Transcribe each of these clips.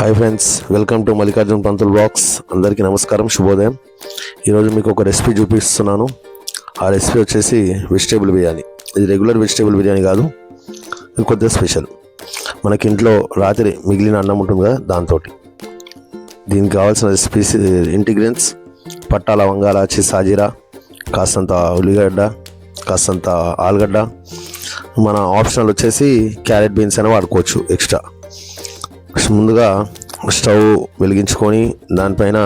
Hi friends, welcome to Mallikarjun Pantul blogs. అందరికీ నమస్కారం, శుభోదయం. ఈరోజు మీకు ఒక రెసిపీ చూపిస్తున్నాను. ఆ రెసిపీ వచ్చేసి వెజిటేబుల్ బిర్యానీ. ఇది రెగ్యులర్ వెజిటేబుల్ బిర్యానీ కాదు, ఇది కొద్దిగా స్పెషల్. మనకి ఇంట్లో రాత్రి మిగిలిన అన్నం ఉంటుంది కదా, దాంతో దీనికి కావాల్సిన రెసిపీస్ ఇంగ్రీడియంట్స్: పట్టా, లవంగాల, సాజీరా, కాస్తంత ఉల్లిగడ్డ, కాస్తంత ఆలుగడ్డ. మన ఆప్షనల్ వచ్చేసి క్యారెట్ బీన్స్ అయినా వాడుకోవచ్చు ఎక్స్ట్రా. ముందుగా స్టవ్ వెలిగించుకొని దానిపైన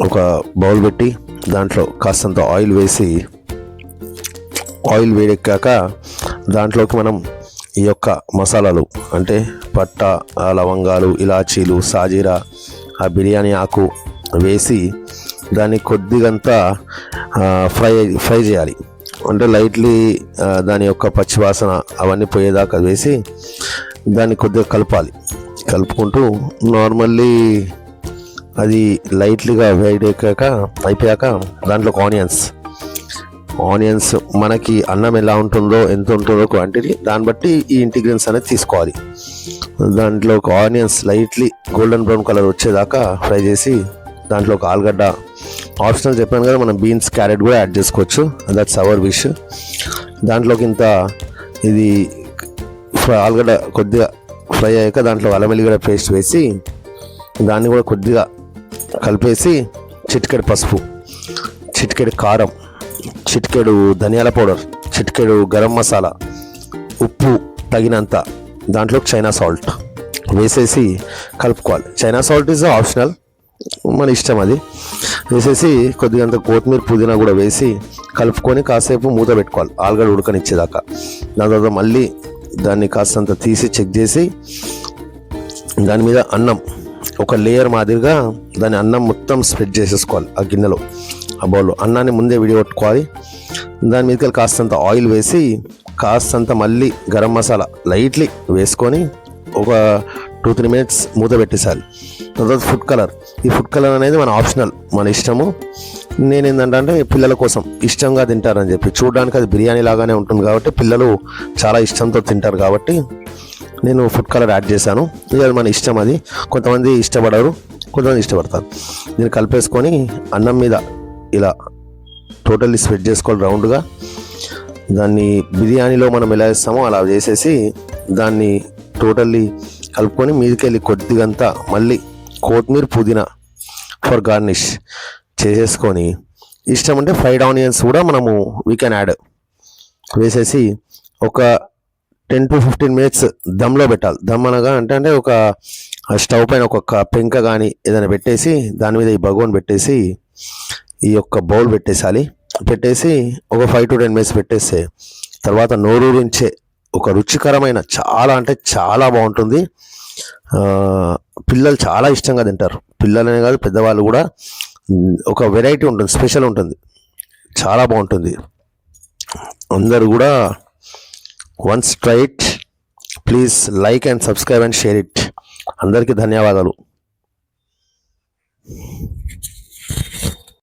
ఒక బౌల్ పెట్టి దాంట్లో కాస్తంత ఆయిల్ వేసి, ఆయిల్ వేడెక్కాక దాంట్లోకి మనం ఈ యొక్క మసాలాలు అంటే పట్ట, లవంగాలు, ఇలాచీలు, సాజీరా, ఆ బిర్యానీ ఆకు వేసి దాన్ని కొద్దిగంతా ఫ్రై చేయాలి. అంటే లైట్లీ దాని యొక్క పచ్చివాసన అవన్నీ పోయేదాకా వేసి దాన్ని కొద్దిగా కలుపుకుంటూ నార్మల్లీ అది లైట్లీగా అయిపోయాక దాంట్లోకి ఆనియన్స్ మనకి అన్నం ఎలా ఉంటుందో, ఎంత ఉంటుందో క్వాంటిటీ, దాన్ని బట్టి ఈ ఇంగ్రీడియంట్స్ అనేది తీసుకోవాలి. దాంట్లోకి onions lightly golden brown colour వచ్చేదాకా ఫ్రై చేసి దాంట్లోకి ఆలుగడ్డ ఆప్షనల్ చెప్పాను కదా, మనం బీన్స్, క్యారెట్ కూడా యాడ్ చేసుకోవచ్చు, దట్స్ అవర్ విష్. దాంట్లోకి ఇది ఆలుగడ్డ కొద్దిగా ఫ్రై అయ్యాక దాంట్లో అల్లం వెల్లిగడ్డ పేస్ట్ వేసి దాన్ని కూడా కొద్దిగా కలిపేసి చిటికెడు పసుపు, చిటికెడు కారం, చిటికెడు ధనియాల పౌడర్, చిటికెడు గరం మసాలా, ఉప్పు తగినంత, దాంట్లో చైనా సాల్ట్ వేసేసి కలుపుకోవాలి. చైనా సాల్ట్ ఈజ్ ఆప్షనల్, మన ఇష్టం. అది వేసేసి కొద్దిగంత కొత్తిమీర, పుదీనా కూడా వేసి కలుపుకొని కాసేపు మూత పెట్టుకోవాలి ఆలుగడ్డ ఉడకనిచ్చేదాకా. దాని తర్వాత మళ్ళీ దాన్ని కాస్తంత తీసి చెక్ చేసి దాని మీద అన్నం ఒక లేయర్ మాదిరిగా దాని అన్నం మొత్తం స్ప్రెడ్ చేసేసుకోవాలి ఆ గిన్నెలో, ఆ బౌల్లో. అన్నాన్ని ముందే విడిగొట్టుకోవాలి. దాని మీదకి కాస్తంత ఆయిల్ వేసి కాస్తంత మళ్ళీ గరం మసాలా లైట్లీ వేసుకొని ఒక 2-3 minutes మూత పెట్టేసాలి. తర్వాత ఈ ఫుడ్ కలర్ అనేది మన ఆప్షనల్, మన ఇష్టము. నేను ఏంటంటే పిల్లల కోసం ఇష్టంగా తింటారని చెప్పి, చూడడానికి అది బిర్యానీ లాగానే ఉంటుంది కాబట్టి పిల్లలు చాలా ఇష్టంతో తింటారు కాబట్టి నేను ఫుడ్ కలర్ యాడ్ చేశాను. ఇది మన ఇష్టం. అది కొంతమంది ఇష్టపడరు, కొంతమంది ఇష్టపడతారు. దీన్ని కలిపేసుకొని అన్నం మీద ఇలా టోటల్లీ స్ప్రెడ్ చేసుకోవాలి రౌండ్గా. దాన్ని బిర్యానీలో మనం ఎలా వేస్తామో అలా చేసేసి దాన్ని టోటల్లీ కలుపుకొని మీదకెళ్ళి కొద్దిగంతా మళ్ళీ కొత్తిమీర, పుదీనా ఫర్ గార్నిష్ చేసేసుకొని, ఇష్టం అంటే ఫ్రైడ్ ఆనియన్స్ కూడా మనము వీ కెన్ యాడ్ వేసేసి ఒక 10-15 minutes దమ్లో పెట్టాలి. దమ్ అనగా అంటే ఒక స్టవ్ పైన ఒక పెంక కానీ ఏదైనా పెట్టేసి దాని మీద ఈ బగోన్ పెట్టేసి ఈ యొక్క బౌల్ పెట్టేసి ఒక 5-10 minutes పెట్టేస్తే తర్వాత నోరూరించే ఒక రుచికరమైన, చాలా అంటే చాలా బాగుంటుంది. పిల్లలు చాలా ఇష్టంగా తింటారు. పిల్లలనే కాదు, పెద్దవాళ్ళు కూడా. ఒక వెరైటీ ఉంటుంది, స్పెషల్ ఉంటుంది, చాలా బాగుంటుంది. అందరూ కూడా once try it. Please like and subscribe and share it. అందరికీ ధన్యవాదాలు.